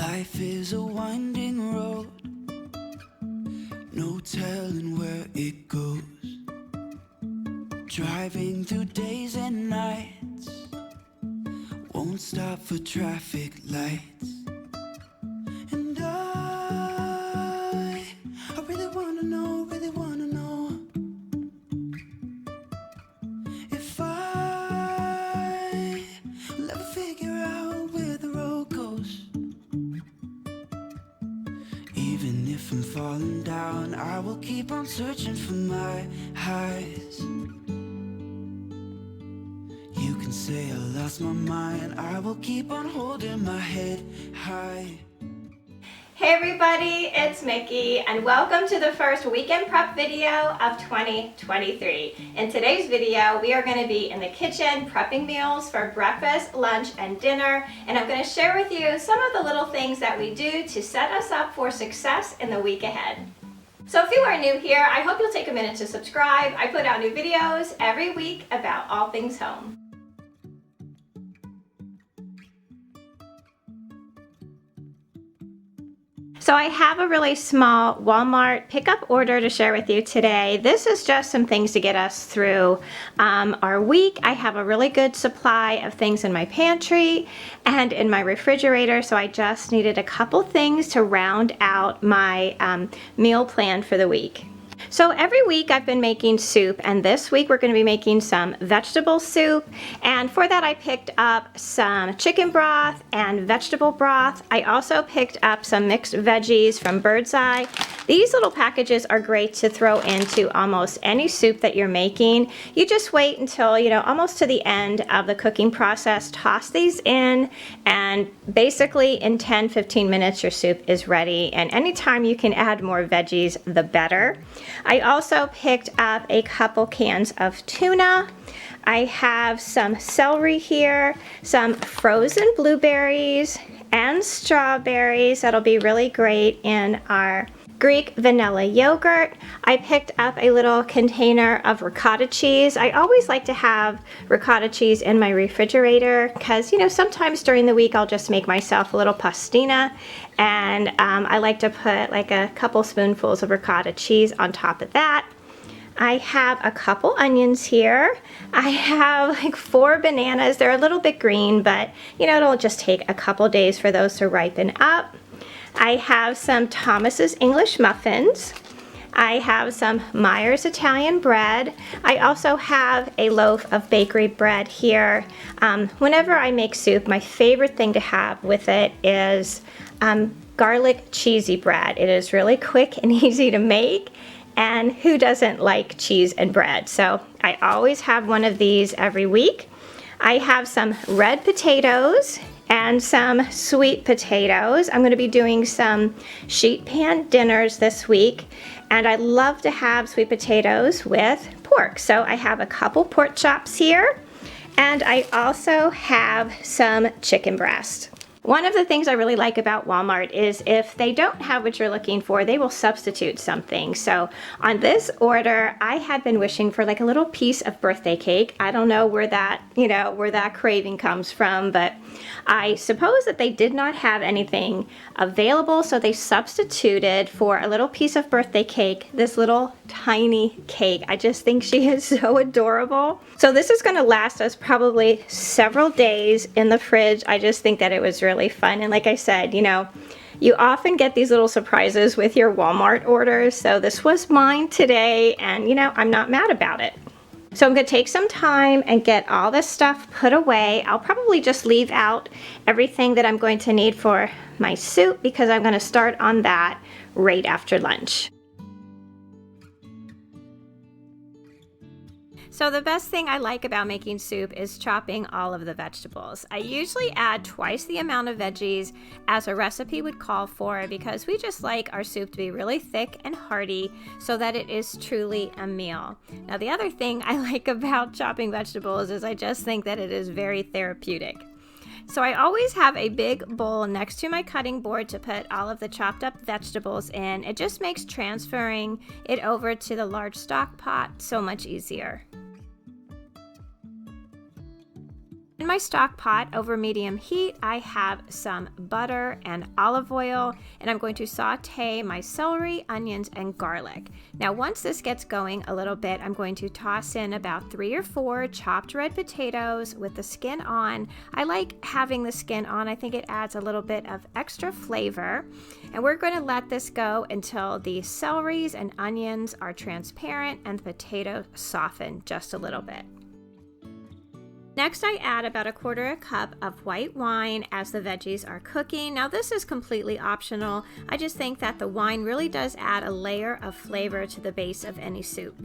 Life is a winding road, no telling where it goes. Driving through days and nights, won't stop for traffic lights. And I really wanna know, if I will ever figure out where the road goes. Even if I'm falling down, I will keep on searching for my highs. You can say I lost my mind, I will keep on holding my head high. Hey everybody, it's Mickey and welcome to the first weekend prep video of 2023. In today's video, we are going to be in the kitchen prepping meals for breakfast, lunch, and dinner, and I'm going to share with you some of the little things that we do to set us up for success in the week ahead. So if you are new here, I hope you'll take a minute to subscribe. I put out new videos every week about all things home. So I have a really small Walmart pickup order to share with you today. This is just some things to get us through our week. I have a really good supply of things in my pantry and in my refrigerator, so I just needed a couple things to round out my meal plan for the week. So every week I've been making soup, and this week we're going to be making some vegetable soup, and for that I picked up some chicken broth and vegetable broth. I also picked up some mixed veggies from Bird's Eye. These little packages are great to throw into almost any soup that you're making. You just wait until, almost to the end of the cooking process, toss these in, and basically in 10-15 minutes your soup is ready, and anytime you can add more veggies, the better. I also picked up a couple cans of tuna. I have some celery here, some frozen blueberries and strawberries that'll be really great in our Greek vanilla yogurt. I picked up a little container of ricotta cheese. I always like to have ricotta cheese in my refrigerator because, sometimes during the week I'll just make myself a little pastina, and I like to put like a couple spoonfuls of ricotta cheese on top of that. I have a couple onions here. I have like 4 bananas. They're a little bit green, but it'll just take a couple days for those to ripen up. I have some Thomas's English muffins. I have some Myers Italian bread. I also have a loaf of bakery bread here. Whenever I make soup, my favorite thing to have with it is garlic cheesy bread. It is really quick and easy to make, and who doesn't like cheese and bread? So I always have one of these every week. I have some red potatoes and some sweet potatoes. I'm going to be doing some sheet pan dinners this week, and I love to have sweet potatoes with pork. So I have a couple pork chops here, and I also have some chicken breast. One of the things I really like about Walmart is if they don't have what you're looking for, they will substitute something. So on this order, I had been wishing for like a little piece of birthday cake. I don't know where that, where that craving comes from, but I suppose that they did not have anything available, so they substituted for a little piece of birthday cake, this little tiny cake. I just think she is so adorable. So this is going to last us probably several days in the fridge. I just think that it was really fun, and like I said, you often get these little surprises with your Walmart orders, so this was mine today, and I'm not mad about it. So I'm going to take some time and get all this stuff put away. I'll probably just leave out everything that I'm going to need for my soup because I'm going to start on that right after lunch. So the best thing I like about making soup is chopping all of the vegetables. I usually add twice the amount of veggies as a recipe would call for because we just like our soup to be really thick and hearty so that it is truly a meal. Now the other thing I like about chopping vegetables is I just think that it is very therapeutic. So I always have a big bowl next to my cutting board to put all of the chopped up vegetables in. It just makes transferring it over to the large stock pot so much easier. In my stock pot over medium heat, I have some butter and olive oil, and I'm going to saute my celery, onions, and garlic. Now, once this gets going a little bit, I'm going to toss in about 3 or 4 chopped red potatoes with the skin on. I like having the skin on. I think it adds a little bit of extra flavor. And we're going to let this go until the celeries and onions are transparent and the potatoes soften just a little bit. Next, I add about 1/4 cup of white wine as the veggies are cooking. Now, this is completely optional. I just think that the wine really does add a layer of flavor to the base of any soup.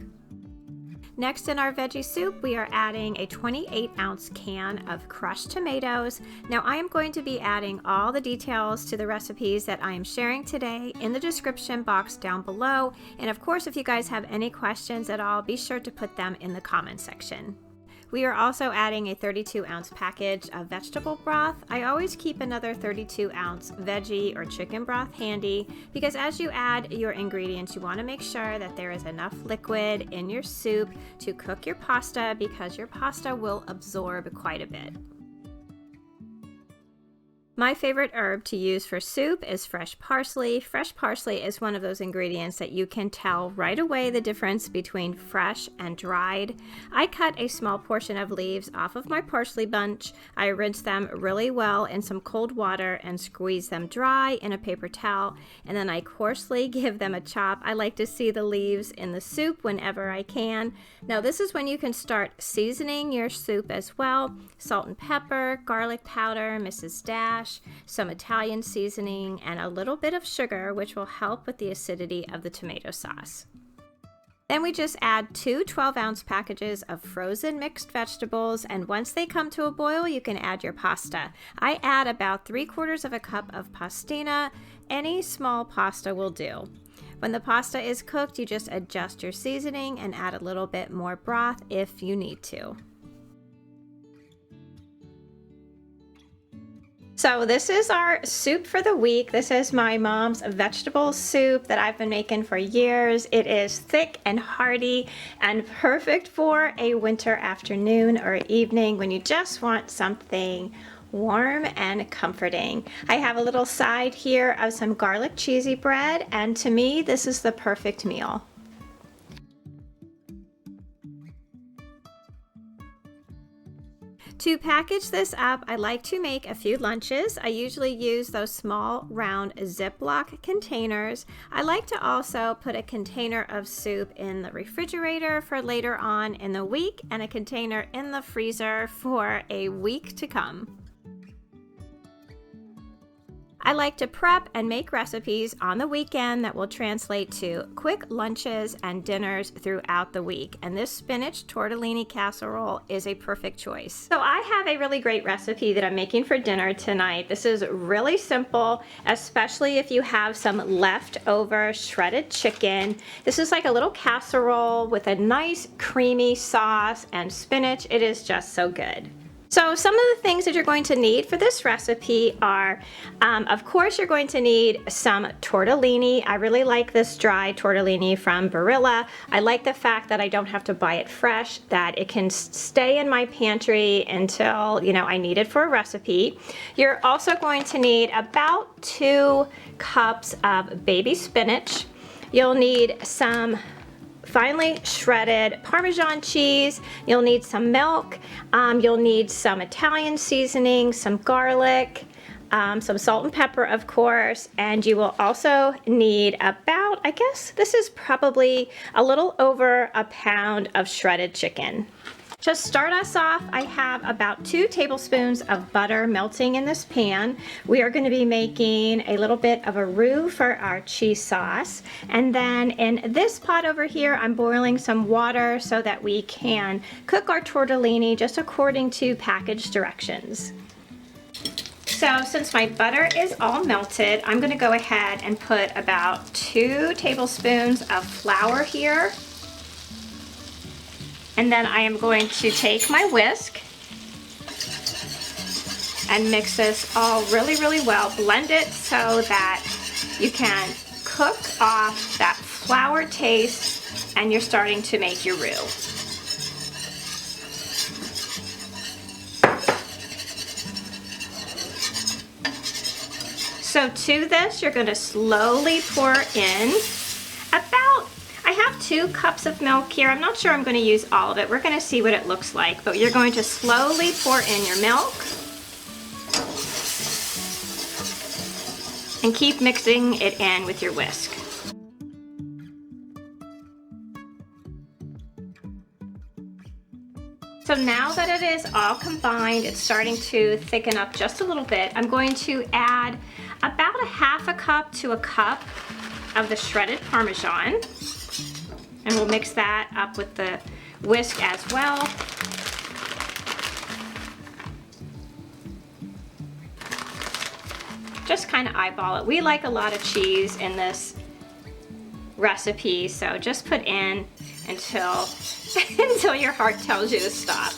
Next, in our veggie soup, we are adding a 28-ounce can of crushed tomatoes. Now, I am going to be adding all the details to the recipes that I am sharing today in the description box down below. And of course, if you guys have any questions at all, be sure to put them in the comment section. We are also adding a 32-ounce package of vegetable broth. I always keep another 32-ounce veggie or chicken broth handy because as you add your ingredients, you want to make sure that there is enough liquid in your soup to cook your pasta because your pasta will absorb quite a bit. My favorite herb to use for soup is fresh parsley. Fresh parsley is one of those ingredients that you can tell right away the difference between fresh and dried. I cut a small portion of leaves off of my parsley bunch. I rinse them really well in some cold water and squeeze them dry in a paper towel, and then I coarsely give them a chop. I like to see the leaves in the soup whenever I can. Now, this is when you can start seasoning your soup as well. Salt and pepper, garlic powder, Mrs. Dash, some Italian seasoning, and a little bit of sugar, which will help with the acidity of the tomato sauce. Then we just add 2 12-ounce packages of frozen mixed vegetables, and once they come to a boil, you can add your pasta. I add about 3/4 cup of pastina. Any small pasta will do. When the pasta is cooked, you just adjust your seasoning and add a little bit more broth if you need to. So this is our soup for the week. This is my mom's vegetable soup that I've been making for years. It is thick and hearty and perfect for a winter afternoon or evening when you just want something warm and comforting. I have a little side here of some garlic cheesy bread, and to me, this is the perfect meal. To package this up, I like to make a few lunches. I usually use those small round Ziploc containers. I like to also put a container of soup in the refrigerator for later on in the week and a container in the freezer for a week to come. I like to prep and make recipes on the weekend that will translate to quick lunches and dinners throughout the week. And this spinach tortellini casserole is a perfect choice. So I have a really great recipe that I'm making for dinner tonight. This is really simple, especially if you have some leftover shredded chicken. This is like a little casserole with a nice creamy sauce and spinach. It is just so good. So some of the things that you're going to need for this recipe are, of course, you're going to need some tortellini. I really like this dry tortellini from Barilla. I like the fact that I don't have to buy it fresh, that it can stay in my pantry until, I need it for a recipe. You're also going to need about 2 cups of baby spinach. You'll need some finely shredded Parmesan cheese. You'll need some milk. You'll need some Italian seasoning, some garlic, some salt and pepper, of course, and you will also need about, I guess this is probably a little over a pound of shredded chicken. To start us off, I have about 2 tablespoons of butter melting in this pan. We are going to be making a little bit of a roux for our cheese sauce. And then in this pot over here, I'm boiling some water so that we can cook our tortellini just according to package directions. So since my butter is all melted, I'm going to go ahead and put about 2 tablespoons of flour here. And then I am going to take my whisk and mix this all really, really well. Blend it so that you can cook off that flour taste and you're starting to make your roux. So to this, you're going to slowly pour in about, I have 2 cups of milk here. I'm not sure I'm going to use all of it. We're going to see what it looks like, but you're going to slowly pour in your milk and keep mixing it in with your whisk. So now that it is all combined, it's starting to thicken up just a little bit. I'm going to add about a half a cup to a cup of the shredded Parmesan. And we'll mix that up with the whisk as well. Just kind of eyeball it. We like a lot of cheese in this recipe, so just put in until until your heart tells you to stop.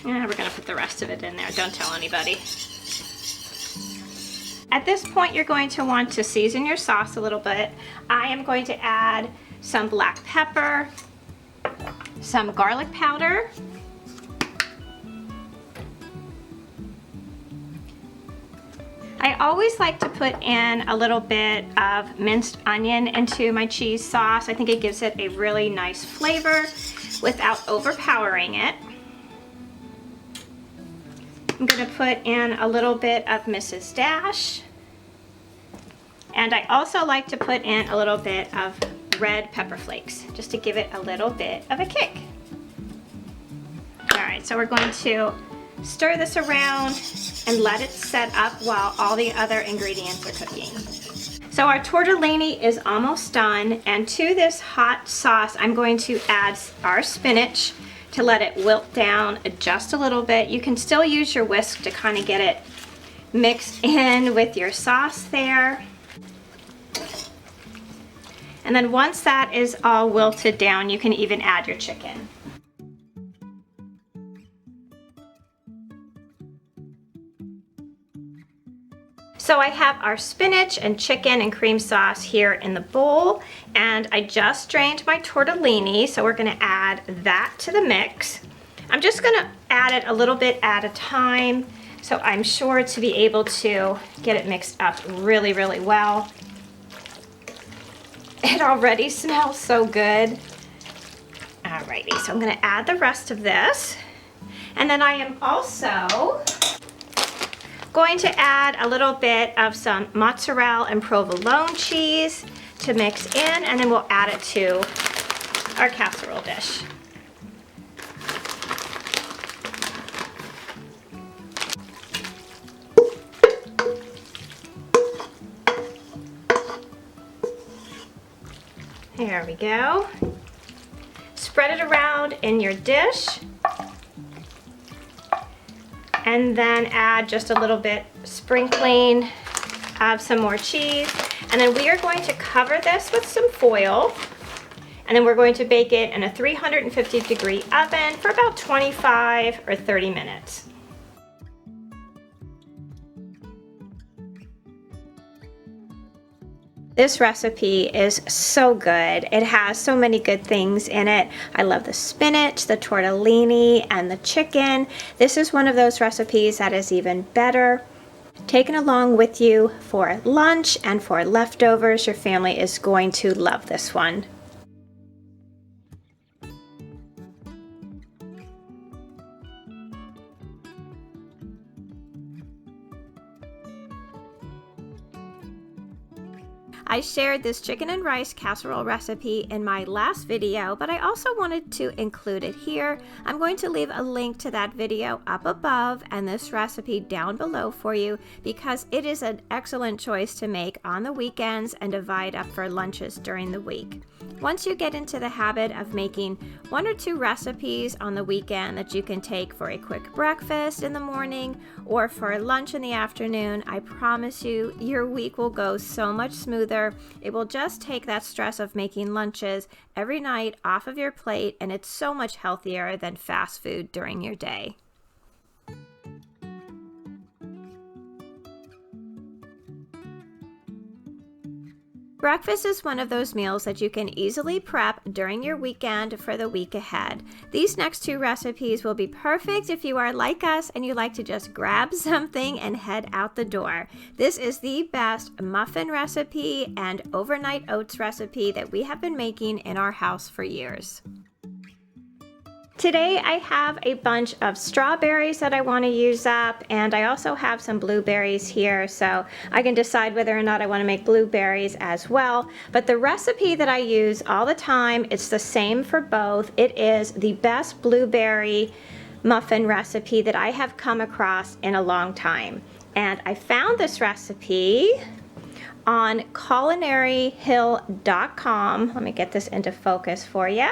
And we're gonna put the rest of it in there. Don't tell anybody. At this point, you're going to want to season your sauce a little bit. I am going to add some black pepper, some garlic powder, I always like to put in a little bit of minced onion into my cheese sauce. I think it gives it a really nice flavor without overpowering it. I'm going to put in a little bit of Mrs. Dash. And I also like to put in a little bit of red pepper flakes, just to give it a little bit of a kick. All right, so we're going to stir this around and let it set up while all the other ingredients are cooking. So our tortellini is almost done, and to this hot sauce, I'm going to add our spinach to let it wilt down just a little bit. You can still use your whisk to kind of get it mixed in with your sauce there. And then once that is all wilted down, you can even add your chicken. So I have our spinach and chicken and cream sauce here in the bowl, and I just drained my tortellini, so we're gonna add that to the mix. I'm just gonna add it a little bit at a time, so I'm sure to be able to get it mixed up really, really well. It already smells so good. Alrighty, so I'm gonna add the rest of this. And then I am also going to add a little bit of some mozzarella and provolone cheese to mix in, and then we'll add it to our casserole dish. There we go. Spread it around in your dish. And then add just a little bit sprinkling of some more cheese. And then we are going to cover this with some foil. And then we're going to bake it in a 350-degree oven for about 25 or 30 minutes. This recipe is so good. It has so many good things in it. I love the spinach, the tortellini, and the chicken. This is one of those recipes that is even better taken along with you for lunch and for leftovers. Your family is going to love this one. I shared this chicken and rice casserole recipe in my last video, but I also wanted to include it here. I'm going to leave a link to that video up above and this recipe down below for you, because it is an excellent choice to make on the weekends and divide up for lunches during the week. Once you get into the habit of making 1 or 2 recipes on the weekend that you can take for a quick breakfast in the morning or for lunch in the afternoon, I promise you, your week will go so much smoother. It will just take that stress of making lunches every night off of your plate, and it's so much healthier than fast food during your day. Breakfast is one of those meals that you can easily prep during your weekend for the week ahead. These next two recipes will be perfect if you are like us and you like to just grab something and head out the door. This is the best muffin recipe and overnight oats recipe that we have been making in our house for years. Today I have a bunch of strawberries that I want to use up, and I also have some blueberries here, so I can decide whether or not I want to make blueberries as well. But the recipe that I use all the time, it's the same for both. It is the best blueberry muffin recipe that I have come across in a long time. And I found this recipe on culinaryhill.com. Let me get this into focus for you.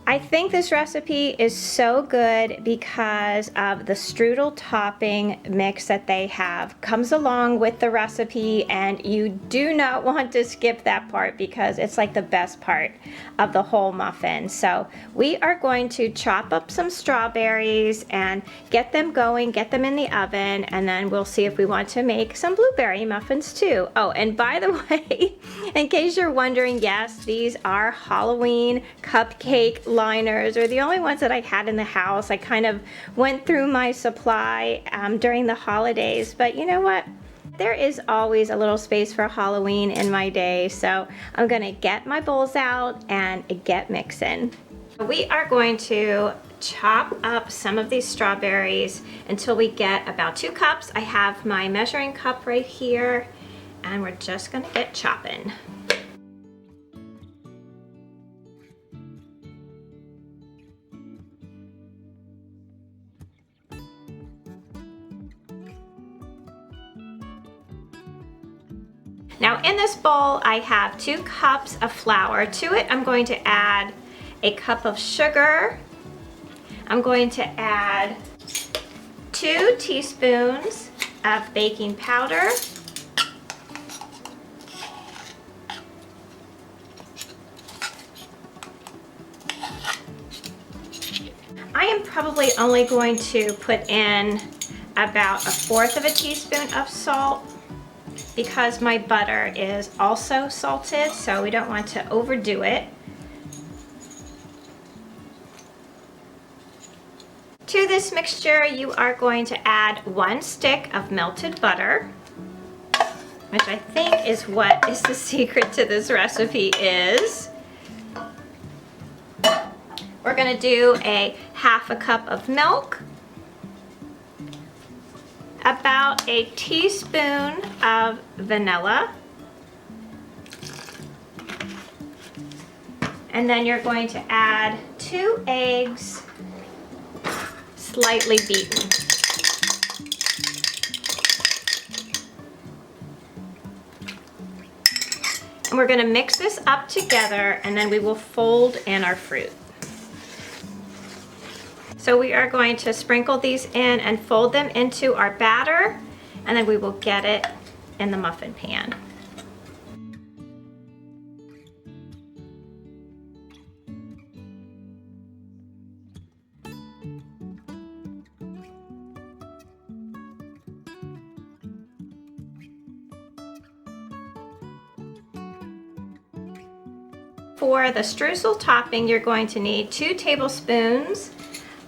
I think this recipe is so good because of the strudel topping mix that they have. Comes along with the recipe, and you do not want to skip that part because it's like the best part of the whole muffin. So we are going to chop up some strawberries and get them going, get them in the oven, and then we'll see if we want to make some blueberry muffins too. Oh, and by the way, in case you're wondering, yes, these are Halloween cupcake liners, are the only ones that I had in the house. I kind of went through my supply during the holidays, but you know what? There is always a little space for Halloween in my day, so I'm gonna get my bowls out and get mixing. We are going to chop up some of these strawberries until we get about 2 cups. I have my measuring cup right here, and we're just gonna get chopping. Now in this bowl, I have 2 cups of flour. To it, I'm going to add a cup of sugar. I'm going to add 2 teaspoons of baking powder. I am probably only going to put in about 1/4 teaspoon of salt, because my butter is also salted, so we don't want to overdo it. To this mixture, you are going to add 1 stick of melted butter, which I think is what is the secret to this recipe is. We're gonna do a 1/2 cup of milk, about a teaspoon of vanilla, and then you're going to add 2 eggs, slightly beaten. And we're gonna mix this up together, and then we will fold in our fruit. So we are going to sprinkle these in and fold them into our batter, and then we will get it in the muffin pan. For the streusel topping, you're going to need 2 tablespoons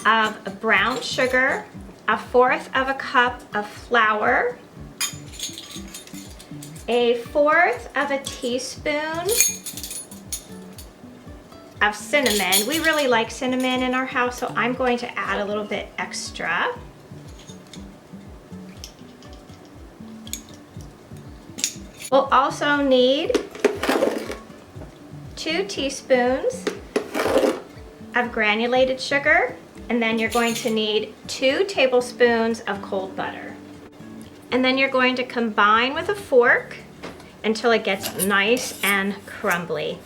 of brown sugar, 1/4 cup of flour, 1/4 teaspoon of cinnamon. We really like cinnamon in our house, so I'm going to add a little bit extra. We'll also need 2 teaspoons of granulated sugar, and then you're going to need 2 tablespoons of cold butter. And then you're going to combine with a fork until it gets nice and crumbly.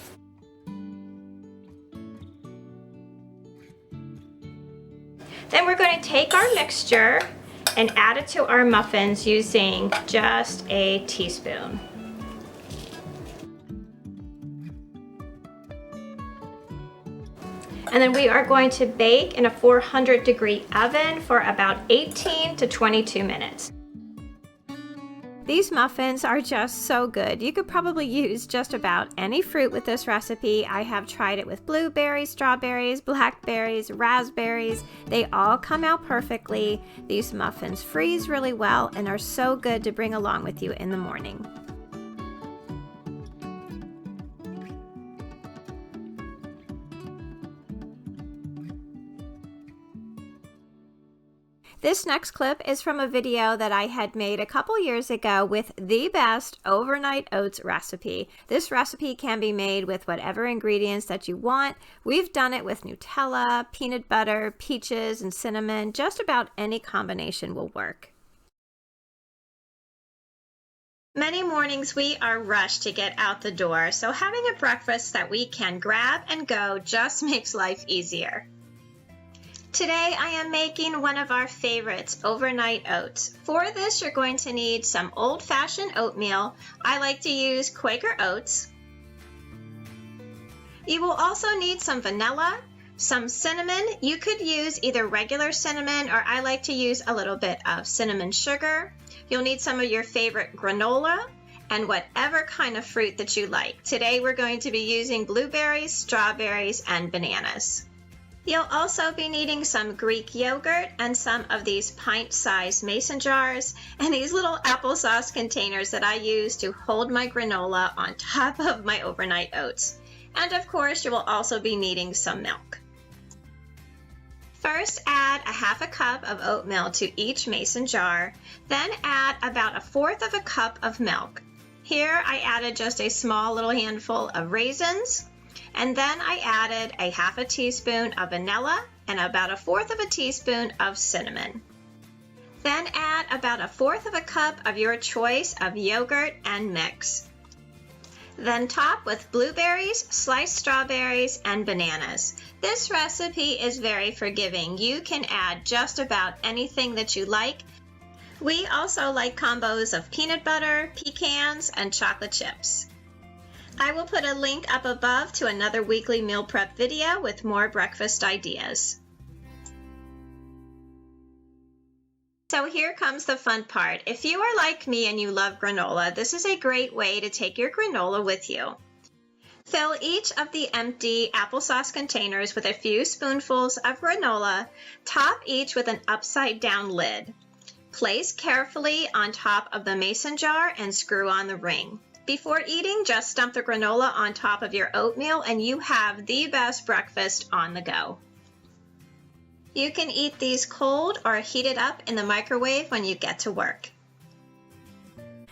Then we're going to take our mixture and add it to our muffins using just a teaspoon. And then we are going to bake in a 400-degree oven for about 18 to 22 minutes. These muffins are just so good. You could probably use just about any fruit with this recipe. I have tried it with blueberries, strawberries, blackberries, raspberries. They all come out perfectly. These muffins freeze really well and are so good to bring along with you in the morning. This next clip is from a video that I had made a couple years ago with the best overnight oats recipe. This recipe can be made with whatever ingredients that you want. We've done it with Nutella, peanut butter, peaches, and cinnamon. Just about any combination will work. Many mornings we are rushed to get out the door, so having a breakfast that we can grab and go just makes life easier. Today I am making one of our favorites, overnight oats. For this you're going to need some old-fashioned oatmeal. I like to use Quaker oats. You will also need some vanilla, some cinnamon. You could use either regular cinnamon or I like to use a little bit of cinnamon sugar. You'll need some of your favorite granola and whatever kind of fruit that you like. Today we're going to be using blueberries, strawberries, and bananas. You'll also be needing some Greek yogurt and some of these pint-sized mason jars and these little applesauce containers that I use to hold my granola on top of my overnight oats. And of course, you will also be needing some milk. First, add a half a cup of oatmeal to each mason jar, then add about 1/4 cup of milk. Here I added just a small little handful of raisins. And then I added a 1/2 teaspoon of vanilla and about 1/4 teaspoon of cinnamon. Then add about 1/4 cup of your choice of yogurt and mix. Then top with blueberries, sliced strawberries, and bananas. This recipe is very forgiving. You can add just about anything that you like. We also like combos of peanut butter, pecans, and chocolate chips. I will put a link up above to another weekly meal prep video with more breakfast ideas. So here comes the fun part. If you are like me and you love granola, this is a great way to take your granola with you. Fill each of the empty applesauce containers with a few spoonfuls of granola. Top each with an upside down lid. Place carefully on top of the mason jar and screw on the ring. Before eating, just dump the granola on top of your oatmeal and you have the best breakfast on the go. You can eat these cold or heat it up in the microwave when you get to work.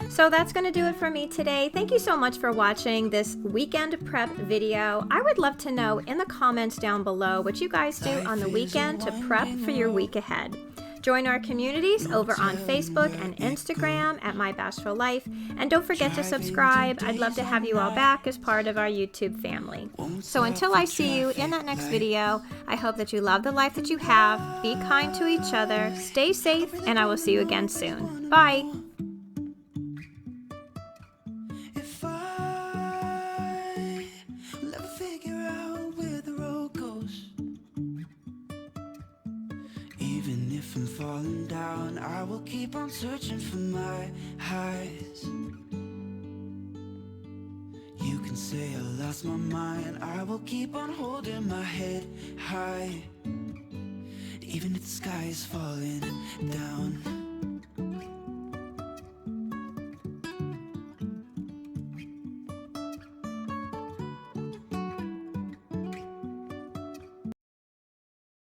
So that's going to do it for me today. Thank you so much for watching this weekend prep video. I would love to know in the comments down below what you guys do on the weekend to prep for your week ahead. Join our communities over on Facebook and Instagram at My Bashful Life. And don't forget to subscribe. I'd love to have you all back as part of our YouTube family. So until I see you in that next video, I hope that you love the life that you have, be kind to each other, stay safe, and I will see you again soon. Bye. If I'm falling down, I will keep on searching for my highs. You can say I lost my mind, I will keep on holding my head high. Even if the sky is falling down.